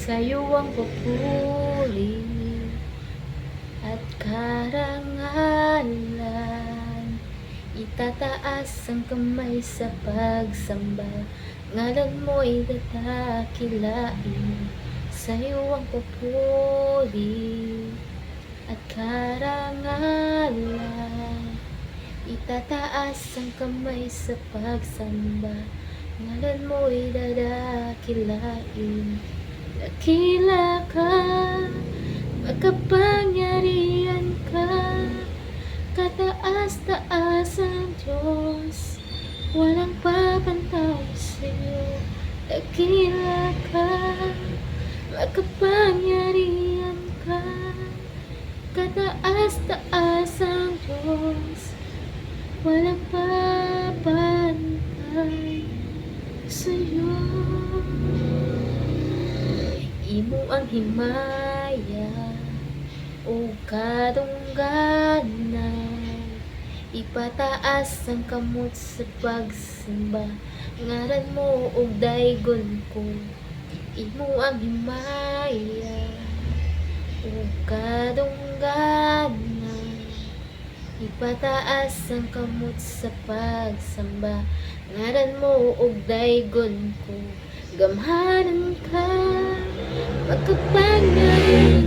Sa'yo ang papuri at karangalan. Itataas ang kamay sa pagsamba, ngalan mo'y dadakilain. Sa'yo ang papuri at karangalan. Itataas ang kamay sa pagsamba, ngalan mo'y dadakilain. Dakila ka, makapangyarihan ka, kataas-taas ang Diyos, walang papantay sa'yo. Dakila ka, makapangyarihan ka, kataas-taas ang Diyos, walang papantay sa'yo. Imo ang himaya o kadungganan, ipataas ang kamot sa pagsimba, ngaran mo og daygon ko. Imo ang himaya o kadungganan, ipataas ang kamot sa pagsamba, ngaran mo og daygon ko. Gamhanan ka, makapangyarihan